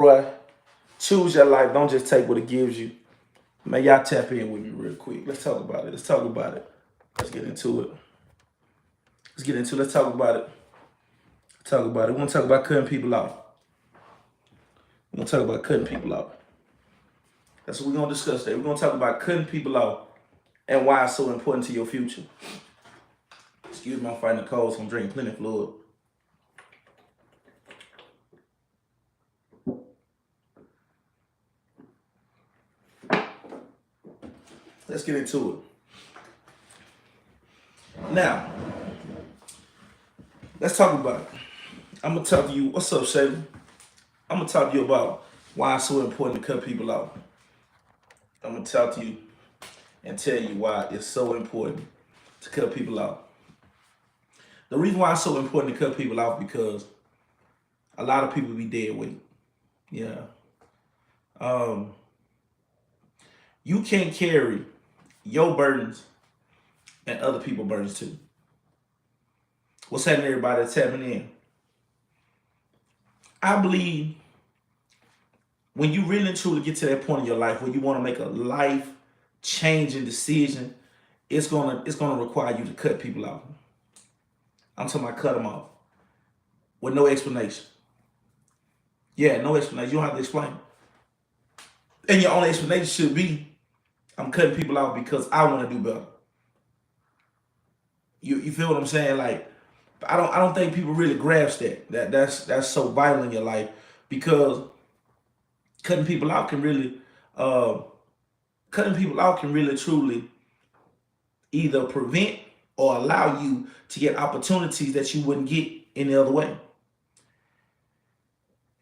Boy, choose your life. Don't just take what it gives you. Man, y'all tap in with me real quick. Let's talk about it. Let's talk about it. Let's get into it. Let's get into it. Let's talk about it. Talk about it. We're gonna talk about cutting people off. We're gonna talk about cutting people off. That's what we're gonna discuss today. We're gonna talk about cutting people off and why it's so important to your future. Excuse me, I'm fighting the cold, so I'm drinking plenty of fluid. Let's get into it. Now, let's talk about it. I'm gonna talk to you. What's up, Shayla? I'm gonna talk to you about why it's so important to cut people off. I'm gonna talk to you and tell you why it's so important to cut people off. The reason why it's so important to cut people off because a lot of people be dead weight. Yeah. You can't carry your burdens and other people's burdens too. What's happening, everybody that's tapping in? I believe when you really and truly get to that point in your life where you want to make a life changing decision, it's gonna require you to cut people off. I'm talking about cut them off with no explanation. Yeah, no explanation. You don't have to explain. And your only explanation should be, I'm cutting people out because I want to do better. You feel what I'm saying? Like, I don't think people really grasp that's so vital in your life, because cutting people out can really truly either prevent or allow you to get opportunities that you wouldn't get any other way.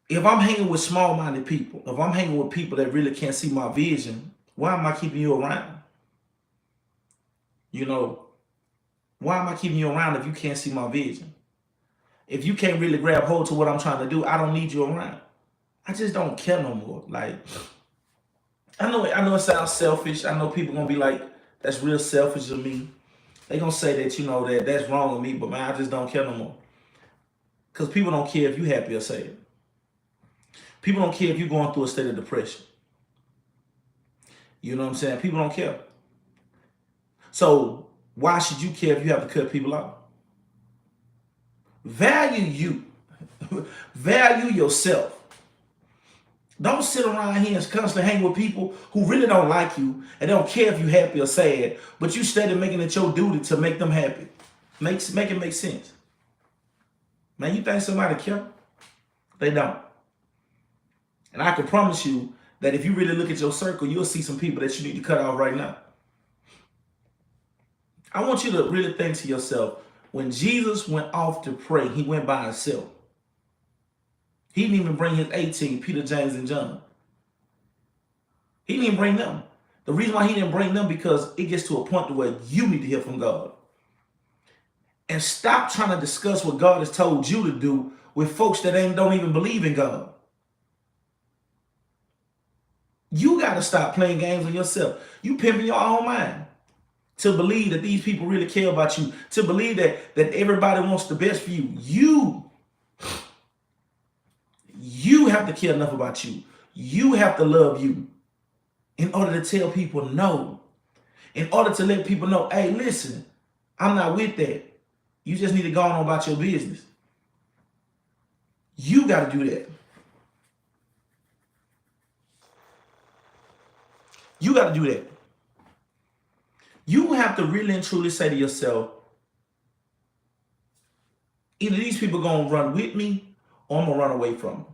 If I'm hanging with small-minded people, if I'm hanging with people that really can't see my vision, why am I keeping you around? You know, why am I keeping you around if you can't see my vision? If you can't really grab hold to what I'm trying to do, I don't need you around. I just don't care no more. Like, I know it sounds selfish. I know people gonna be like, that's real selfish of me. They gonna say that, that's wrong with me, but man, I just don't care no more. Because people don't care if you happy or sad. People don't care if you're going through a state of depression. You know what I'm saying? People don't care. So why should you care if you have to cut people out? Value you. Value yourself. Don't sit around here and constantly hang with people who really don't like you and don't care if you're happy or sad, but you steady making it your duty to make them happy. Make it make sense. Man, you think somebody care? They don't. And I can promise you that if you really look at your circle, you'll see some people that you need to cut off right now. I want you to really think to yourself, when Jesus went off to pray, he went by himself. He didn't even bring his 18, Peter, James, and John. He didn't even bring them. The reason why he didn't bring them, because it gets to a point where you need to hear from God. And stop trying to discuss what God has told you to do with folks that don't even believe in God. You got to stop playing games on yourself. You pimping your own mind to believe that these people really care about you, to believe that everybody wants the best for you. You have to care enough about you. You have to love you in order to tell people no. In order to let people know, hey, listen, I'm not with that. You just need to go on about your business. You got to do that. You got to do that. You have to really and truly say to yourself, either these people going to run with me or I'm going to run away from them.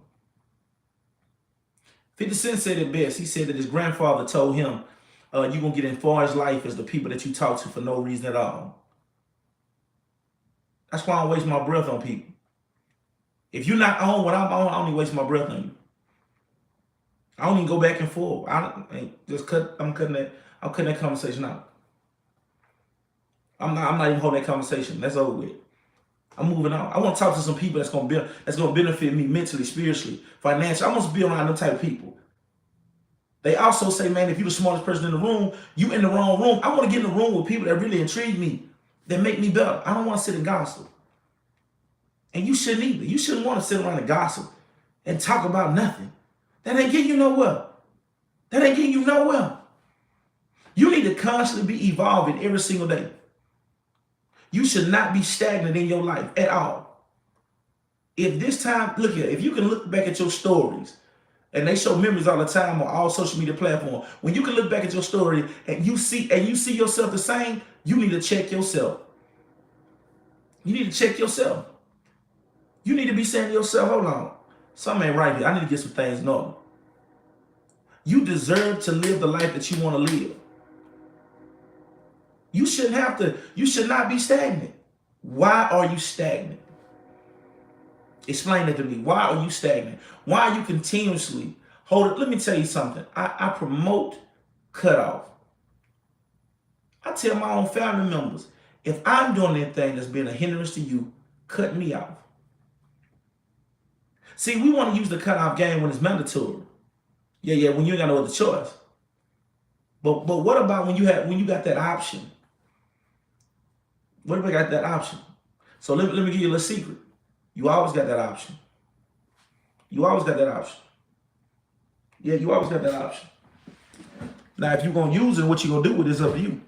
50 Cent said it best. He said that his grandfather told him, you're going to get in far as life as the people that you talk to for no reason at all. That's why I don't waste my breath on people. If you're not on what I'm on, I only waste my breath on you. I don't even go back and forth. I'm cutting that conversation out. I'm not even holding that conversation. That's over with. I'm moving on. I want to talk to some people that's gonna benefit me mentally, spiritually, financially. I want to be around them type of people. They also say, man, if you're the smartest person in the room, you in the wrong room. I want to get in the room with people that really intrigue me, that make me better. I don't want to sit and gossip. And you shouldn't either. You shouldn't want to sit around and gossip and talk about nothing. That ain't getting you nowhere. That ain't getting you nowhere. You need to constantly be evolving every single day. You should not be stagnant in your life at all. If this time, look here, if you can look back at your stories, and they show memories all the time on all social media platforms, when you can look back at your story and you see yourself the same, you need to check yourself. You need to check yourself. You need to be saying to yourself, hold on, something ain't right here. I need to get some things in order. You deserve to live the life that you want to live. You should not be stagnant. Why are you stagnant? Explain that to me. Why are you stagnant? Why are you continuously hold it? Let me tell you something. I promote cutoff. I tell my own family members, if I'm doing anything that's been a hindrance to you, cut me off. See, we want to use the cutoff game when it's mandatory. Yeah, when you ain't got no other choice. But what about when you got that option? What if I got that option? So let me give you a little secret. You always got that option. You always got that option. Yeah, you always got that option. Now, if you're going to use it, what you're going to do with it is up to you.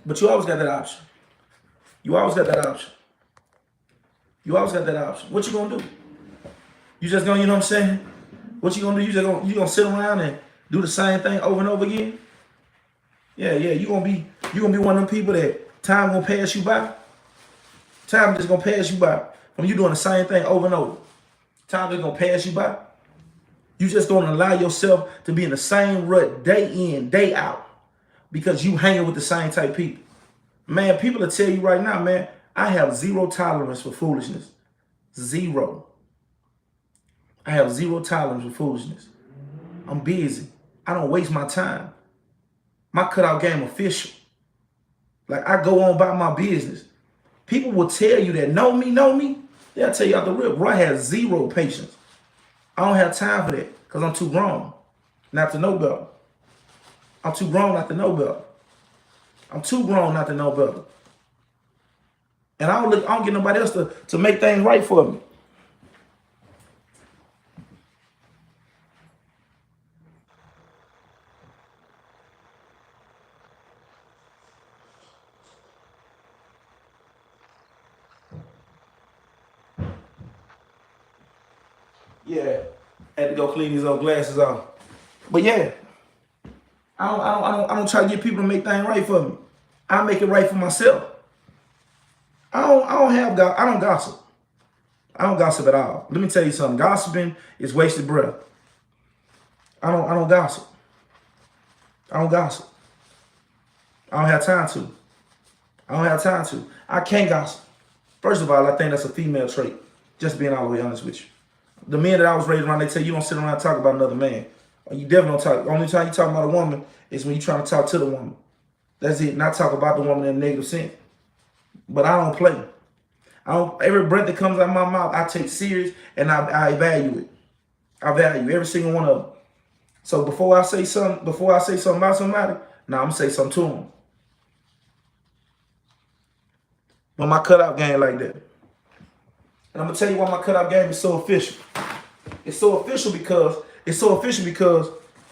But you always got that option. You always got that option. You always got that option. What you going to do? You just going to, you know what I'm saying? What you going to do? You going to sit around and do the same thing over and over again? Yeah, you're going to be one of them people that time going to pass you by. Time just going to pass you by. When you doing the same thing over and over. Time is going to pass you by. You just going to allow yourself to be in the same rut day in, day out. Because you hanging with the same type of people. Man, people will tell you right now, man, I have zero tolerance for foolishness. Zero. I have zero tolerance for foolishness. I'm busy. I don't waste my time. My cutout game official. Like, I go on about my business. People will tell you that know me. They'll tell you out the rip, bro, I have zero patience. I don't have time for that because I'm too grown not to know better. I'm too grown not to know better. I'm too grown not to know better. And I don't get nobody else to make things right for me. Yeah, had to go clean these old glasses off. But yeah, I don't try to get people to make things right for me. I make it right for myself. I don't gossip. I don't gossip at all. Let me tell you something. Gossiping is wasted breath. I don't gossip. I don't gossip. I don't have time to. I can't gossip. First of all, I think that's a female trait. Just being all the way honest with you. The men that I was raised around, they tell you don't sit around and talk about another man. Or you definitely don't talk. The only time you talk about a woman is when you're trying to talk to the woman. That's it. Not talk about the woman in a negative sense. But I don't play. Every breath that comes out of my mouth, I take serious and I value it. I value every single one of them. So before I say something about somebody, now I'm gonna say something to them. But my cutout game like that. And I'm gonna tell you why my cutout game is so official. It's so official because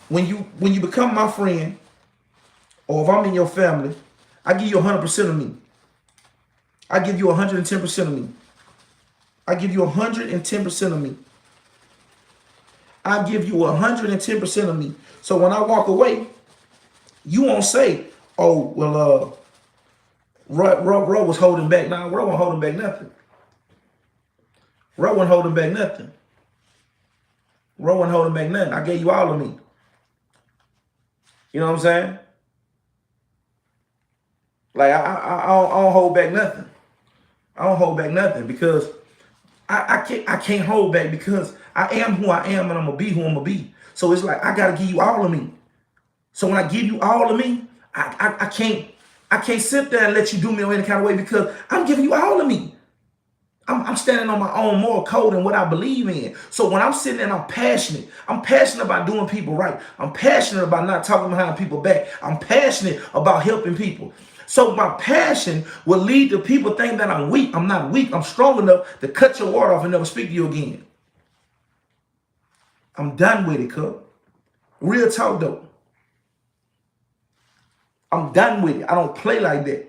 when you become my friend, or if I'm in your family, I give you 100% of me. I give you 110% of me. I give you 110% of me. I give you 110% of me. So when I walk away, you won't say, oh, well, Ro was holding back. Nah, Ro wasn't holding back nothing. Ro wasn't holding back nothing. Ro wasn't holding back nothing. I gave you all of me. You know what I'm saying? Like, I don't hold back nothing. I don't hold back nothing because I can't hold back because I am who I am and I'm going to be who I'm going to be. So it's like, I got to give you all of me. So when I give you all of me, I can't sit there and let you do me in any kind of way because I'm giving you all of me. I'm standing on my own moral code and what I believe in. So when I'm sitting there and I'm passionate about doing people right. I'm passionate about not talking behind people's back. I'm passionate about helping people. So my passion will lead to people thinking that I'm weak. I'm not weak. I'm strong enough to cut your water off and never speak to you again. I'm done with it, cuz. Real talk though. I'm done with it. I don't play like that.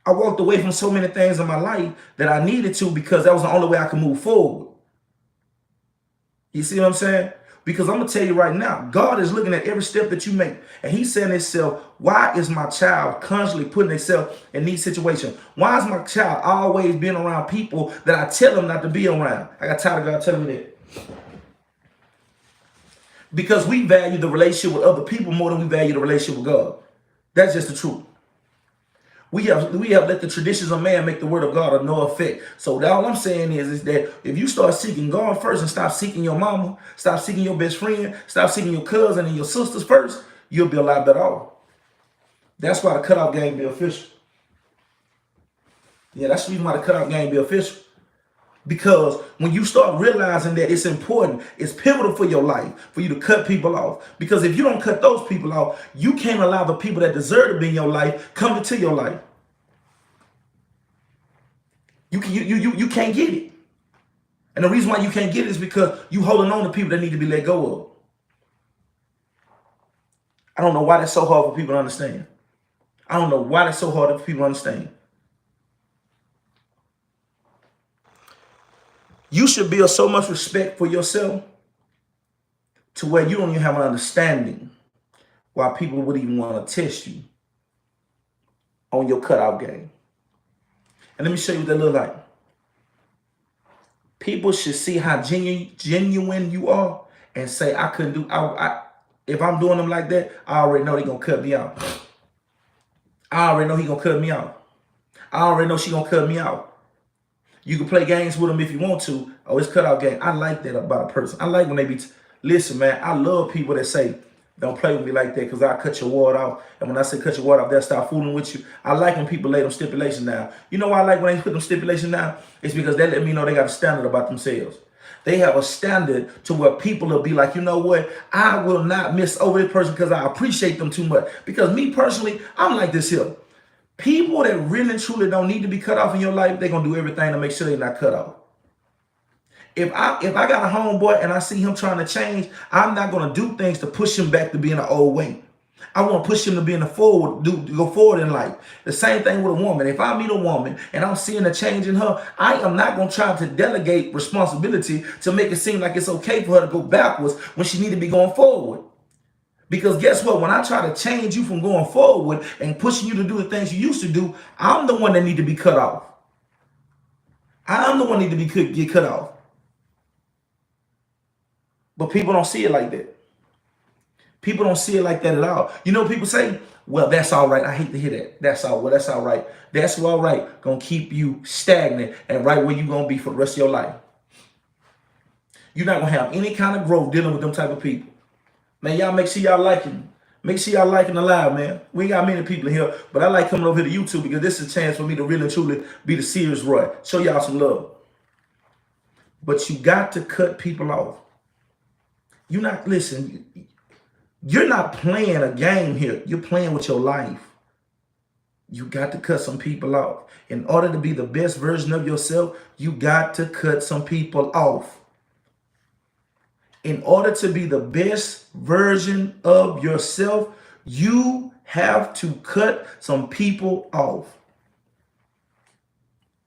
I walked away from so many things in my life that I needed to because that was the only way I could move forward. You see what I'm saying? Because I'm going to tell you right now, God is looking at every step that you make. And he's saying to himself, why is my child constantly putting himself in these situations? Why is my child always being around people that I tell him not to be around? I got tired of God telling me that. Because we value the relationship with other people more than we value the relationship with God. That's just the truth. We have let the traditions of man make the word of God of no effect. So all I'm saying is that if you start seeking God first and stop seeking your mama, stop seeking your best friend, stop seeking your cousin and your sisters first, you'll be a lot better off. That's why the cutoff game be official. Yeah, that's the reason why the cutoff game be official. Because when you start realizing that it's important, it's pivotal for your life for you to cut people off. Because if you don't cut those people off, you can't allow the people that deserve to be in your life come into your life. You can't get it. And the reason why you can't get it is because you holding on to people that need to be let go of. I don't know why that's so hard for people to understand. I don't know why that's so hard for people to understand. You should build so much respect for yourself to where you don't even have an understanding why people would even want to test you on your cutout game. And let me show you what that look like. People should see how genuine you are and say, I couldn't do, if I'm doing them like that, I already know they're going to cut me out. I already know he's going to cut me out. I already know she's going to cut me out. You can play games with them if you want to. Oh, it's cutout game. I like that about a person. I like when they be, listen, man, I love people that say, don't play with me like that because I'll cut your ward off. And when I say cut your ward off, they'll start fooling with you. I like when people lay them stipulations down. You know why I like when they put them stipulations down? It's because they let me know they got a standard about themselves. They have a standard to where people will be like, you know what? I will not miss over this person because I appreciate them too much. Because me personally, I'm like this here. People that really and truly don't need to be cut off in your life, they're going to do everything to make sure they're not cut off. If I got a homeboy and I see him trying to change, I'm not going to do things to push him back to being an old way. I want to push him to being to go forward in life. The same thing with a woman. If I meet a woman and I'm seeing a change in her, I am not going to try to delegate responsibility to make it seem like it's okay for her to go backwards when she need to be going forward. Because guess what? When I try to change you from going forward and pushing you to do the things you used to do, I'm the one that need to be cut off. I'm the one that need to get cut off. But people don't see it like that. People don't see it like that at all. You know, people say, well, that's all right. I hate to hear that. That's all right. That's all right. Gonna keep you stagnant and right where you're gonna be for the rest of your life. You're not gonna have any kind of growth dealing with them type of people. Man, y'all make sure y'all liking. Make sure y'all liking the live, man. We ain't got many people here, but I like coming over here to YouTube because this is a chance for me to really and truly be the serious Roy. Show y'all some love. But you got to cut people off. You're not, listen, you're not playing a game here. You're playing with your life. You got to cut some people off. In order to be the best version of yourself, you got to cut some people off. In order to be the best version of yourself, you have to cut some people off.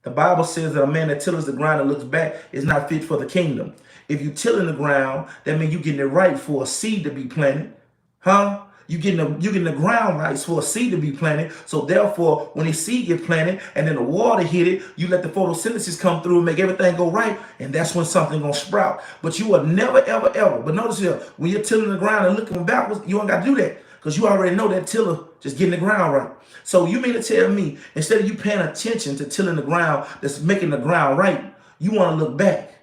The Bible says that a man that tills the ground and looks back is not fit for the kingdom. If you tilling the ground, that means you're getting it right for a seed to be planted. Huh? You're getting the ground right for a seed to be planted. So therefore, when a seed get planted and then the water hit it, you let the photosynthesis come through and make everything go right. And that's when something gonna sprout. But you will never, ever, ever. But notice here, when you're tilling the ground and looking backwards, you don't got to do that. Because you already know that tiller just getting the ground right. So you mean to tell me, instead of you paying attention to tilling the ground that's making the ground right, you want to look back.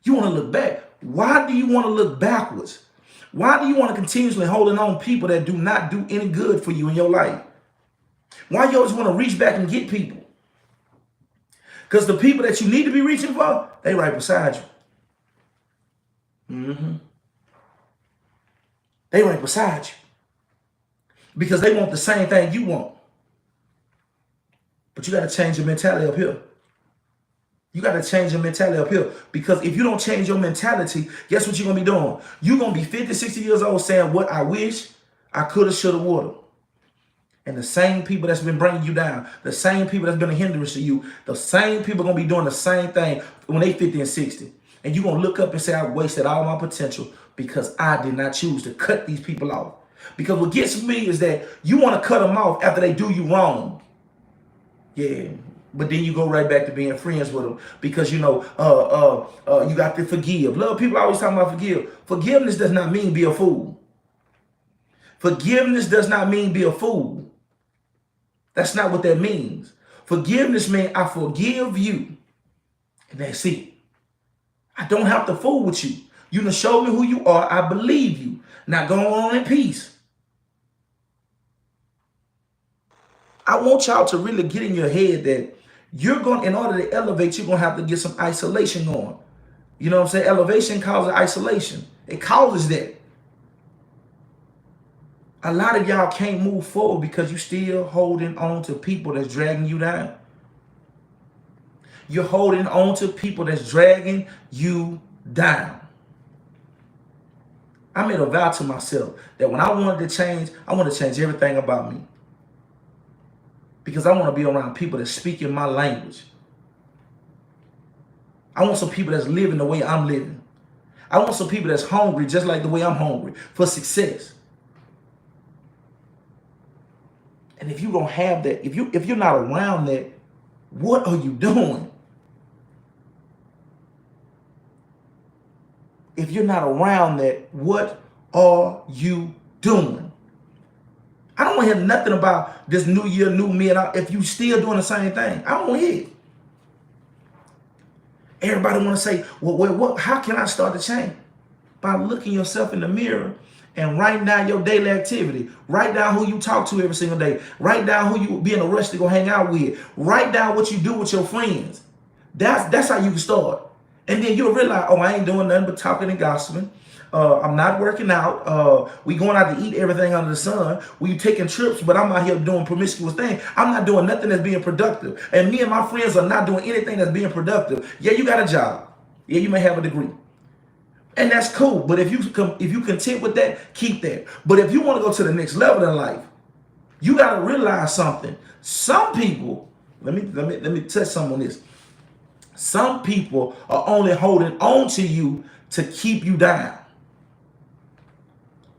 You want to look back. Why do you want to look backwards? Why do you want to continuously holding on people that do not do any good for you in your life? Why you always want to reach back and get people? Because the people that you need to be reaching for, they right beside you. They right beside you. Because they want the same thing you want. But you got to change your mentality up here. You got to change your mentality up here. Because if you don't change your mentality, guess what you're going to be doing? You're going to be 50, 60 years old saying, what I wish I could have, should have, would have. And the same people that's been bringing you down, the same people that's been a hindrance to you, the same people going to be doing the same thing when they 50 and 60. And you're going to look up and say, I wasted all my potential because I did not choose to cut these people off. Because what gets me is that you want to cut them off after they do you wrong. Yeah. But then you go right back to being friends with them because, you know, you got to forgive. Love, people always talking about forgive. Forgiveness does not mean be a fool. Forgiveness does not mean be a fool. That's not what that means. Forgiveness means I forgive you. And that's it. I don't have to fool with you. You done show me who you are. I believe you. Now go on in peace. I want y'all to really get in your head that you're going, in order to elevate, you're going to have to get some isolation going. You know what I'm saying? Elevation causes isolation. It causes that. A lot of y'all can't move forward because you're still holding on to people that's dragging you down. You're holding on to people that's dragging you down. I made a vow to myself that when I wanted to change, I want to change everything about me. Because I want to be around people that speak in my language. I want some people that's living the way I'm living. I want some people that's hungry just like the way I'm hungry for success. And if you don't have that, if you're not around that, what are you doing? If you're not around that, what are you doing? I don't want to hear nothing about this new year, new me, if you still doing the same thing. I don't want to hear it. Everybody want to say, well, how can I start to change? By looking yourself in the mirror and writing down your daily activity. Write down who you talk to every single day. Write down who you be in a rush to go hang out with. Write down what you do with your friends. That's how you can start. And then you'll realize, oh, I ain't doing nothing but talking and gossiping. I'm not working out. We going out to eat everything under the sun. We taking trips, but I'm out here doing promiscuous things. I'm not doing nothing that's being productive. And me and my friends are not doing anything that's being productive. Yeah, you got a job. Yeah, you may have a degree. And that's cool. But if you content with that, keep that. But if you want to go to the next level in life, you got to realize something. Some people, let me touch some on this. Some people are only holding on to you to keep you down.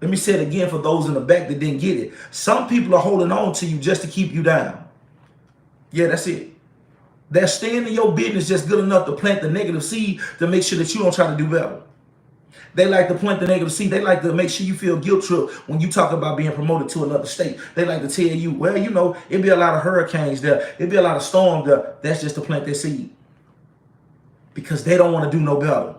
Let me say it again for those in the back that didn't get it. Some people are holding on to you just to keep you down. Yeah, that's it. They're staying in your business just good enough to plant the negative seed to make sure that you don't try to do better. They like to plant the negative seed. They like to make sure you feel guilt trip when you talk about being promoted to another state. They like to tell you, well, you know, it'd be a lot of hurricanes there. It'd be a lot of storms there. That's just to plant their seed. Because they don't want to do no better.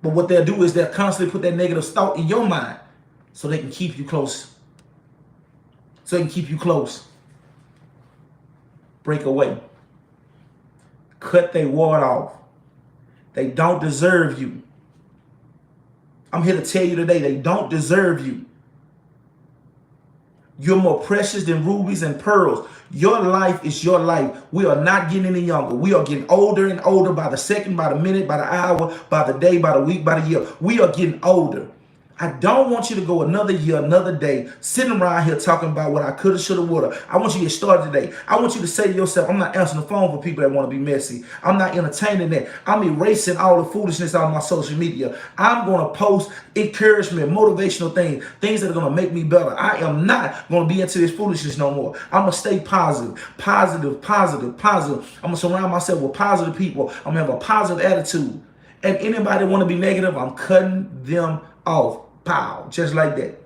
But what they'll do is they'll constantly put that negative thought in your mind so they can keep you close. So they can keep you close. Break away. Cut their ward off. They don't deserve you. I'm here to tell you today, they don't deserve you. You're more precious than rubies and pearls. Your life is your life. We are not getting any younger. We are getting older and older by the second, by the minute, by the hour, by the day, by the week, by the year. We are getting older. I don't want you to go another year, another day, sitting around here talking about what I could have, should have, would have. I want you to get started today. I want you to say to yourself, I'm not answering the phone for people that want to be messy. I'm not entertaining that. I'm erasing all the foolishness out of my social media. I'm going to post encouragement, motivational things that are going to make me better. I am not going to be into this foolishness no more. I'm going to stay positive. I'm going to surround myself with positive people. I'm going to have a positive attitude. And anybody want to be negative, I'm cutting them off. Pow, just like that.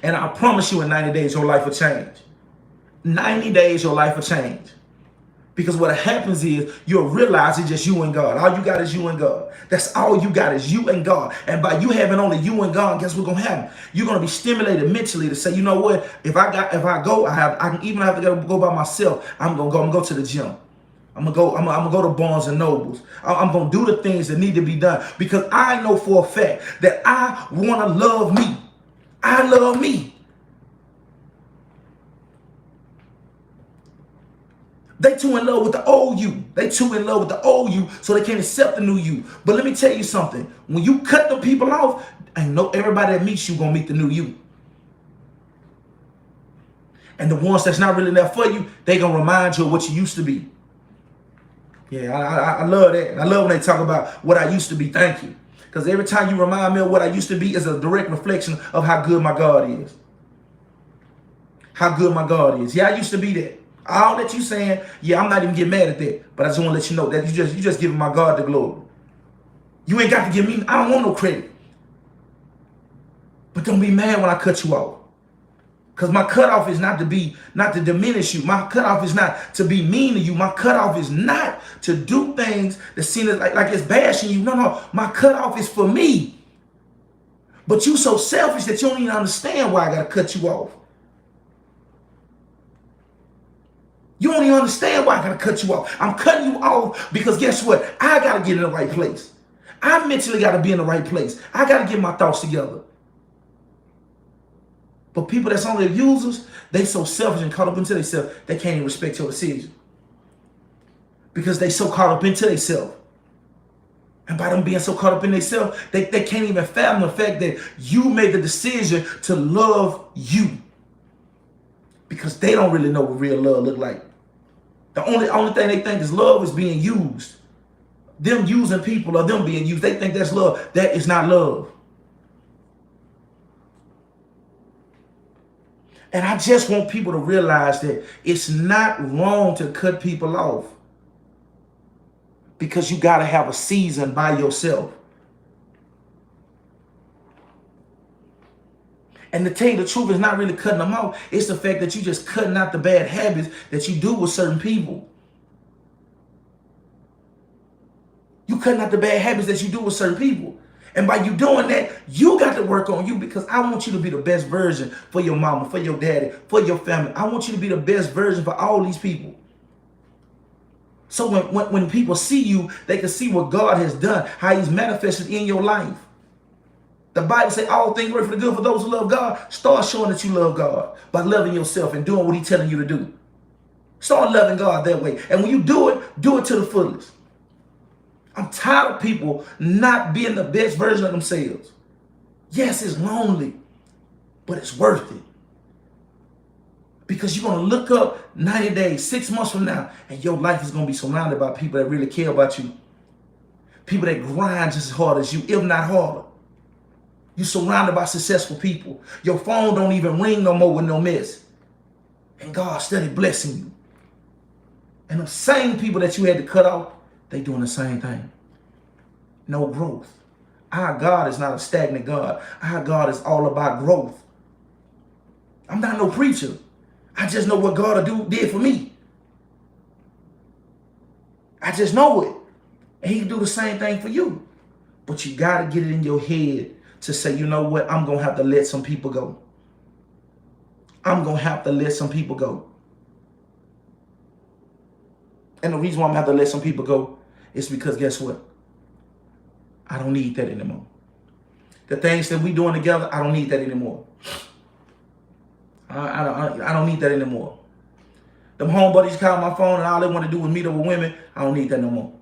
And I promise you in 90 days, your life will change. 90 days, your life will change. Because what happens is you'll realize it's just you and God. All you got is you and God. That's all you got is you and God. And by you having only you and God, guess what's going to happen? You're going to be stimulated mentally to say, you know what? If I go, I can even have to go by myself. I'm going to go to the gym. I'm gonna go to Barnes and Nobles. I'm gonna do the things that need to be done because I know for a fact that I wanna love me. I love me. They too in love with the old you. They too in love with the old you, so they can't accept the new you. But let me tell you something. When you cut the people off, ain't no everybody that meets you gonna meet the new you. And the ones that's not really there for you, they gonna remind you of what you used to be. Yeah, I love that. I love when they talk about what I used to be. Thank you. Because every time you remind me of what I used to be is a direct reflection of how good my God is. How good my God is. Yeah, I used to be that. All that you saying, yeah, I'm not even getting mad at that. But I just want to let you know that you just giving my God the glory. You ain't got to give me, I don't want no credit. But don't be mad when I cut you off. Because my cutoff is not to diminish you. My cutoff is not to be mean to you. My cutoff is not to do things that seem like it's bashing you. No. My cutoff is for me. But you so selfish that you don't even understand why I got to cut you off. You don't even understand why I got to cut you off. I'm cutting you off because guess what? I got to get in the right place. I mentally got to be in the right place. I got to get my thoughts together. But people that's only users, they so selfish and caught up into themselves, they can't even respect your decision. Because they so caught up into themselves. And by them being so caught up in themselves, they can't even fathom the fact that you made the decision to love you. Because they don't really know what real love look like. The only thing they think is love is being used. Them using people or them being used, they think that's love. That is not love. And I just want people to realize that it's not wrong to cut people off. Because you got to have a season by yourself. And to tell you the truth, it's not really cutting them off. It's the fact that you just cutting out the bad habits that you do with certain people. You cutting out the bad habits that you do with certain people. And by you doing that, you got to work on you because I want you to be the best version for your mama, for your daddy, for your family. I want you to be the best version for all these people. So when people see you, they can see what God has done, how he's manifested in your life. The Bible says all things work for the good for those who love God. Start showing that you love God by loving yourself and doing what he's telling you to do. Start loving God that way. And when you do it to the fullest. I'm tired of people not being the best version of themselves. Yes, it's lonely, but it's worth it. Because you're going to look up 90 days, 6 months from now, and your life is going to be surrounded by people that really care about you. People that grind just as hard as you, if not harder. You're surrounded by successful people. Your phone don't even ring no more with no mess. And God's steady blessing you. And the same people that you had to cut off, they doing the same thing. No growth. Our God is not a stagnant God. Our God is all about growth. I'm not no preacher. I just know what God did for me. I just know it. And he can do the same thing for you. But you got to get it in your head to say, you know what? I'm going to have to let some people go. I'm going to have to let some people go. And the reason why I'm going to have to let some people go is because guess what? I don't need that anymore. The things that we doing together, I don't need that anymore. I don't need that anymore. Them home buddies call my phone and all they want to do is meet up with women. I don't need that no more.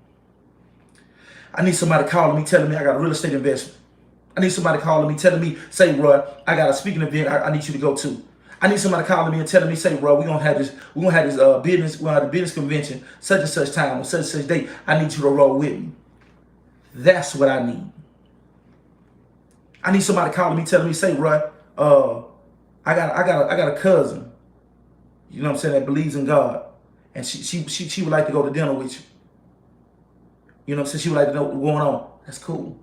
I need somebody calling me, telling me I got a real estate investment. I need somebody calling me, telling me, say, Roy, I got a speaking event I need you to go to. I need somebody calling me and telling me, say, Roy, we're gonna have this business convention, such and such time, on such and such date. I need you to roll with me. That's what I need. I need somebody calling me, telling me, say, Roy, I got a cousin, you know what I'm saying, that believes in God, and she would like to go to dinner with you. You know what I'm saying? She would like to know what's going on. That's cool.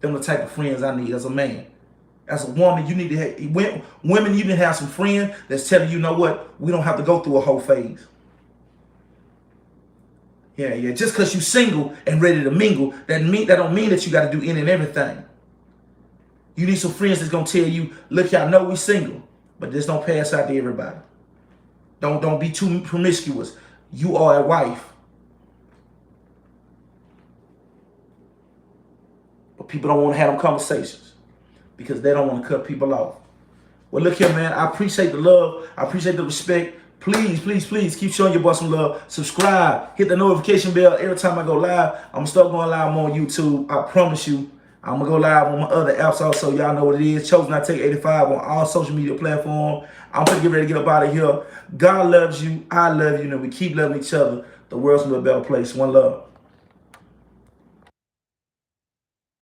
Them the type of friends I need as a man. As a woman, you need to have, women, you need to have some friends that's telling you, you know what, we don't have to go through a whole phase. Yeah. Just because you single and ready to mingle, that don't mean that you got to do any and everything. You need some friends that's gonna tell you, look, y'all know we single, but just don't pass out to everybody. Don't be too promiscuous. You are a wife. But people don't want to have them conversations because they don't want to cut people off. Well, look here, man. I appreciate the love. I appreciate the respect. Please, please, please keep showing your boy some love. Subscribe. Hit the notification bell every time I go live. I'm going to start going live more on YouTube. I promise you. I'm going to go live on my other apps also. Y'all know what it is. Chosen I Take 85 on all social media platforms. I'm going to get ready to get up out of here. God loves you. I love you. And we keep loving each other. The world's a little better place. One love.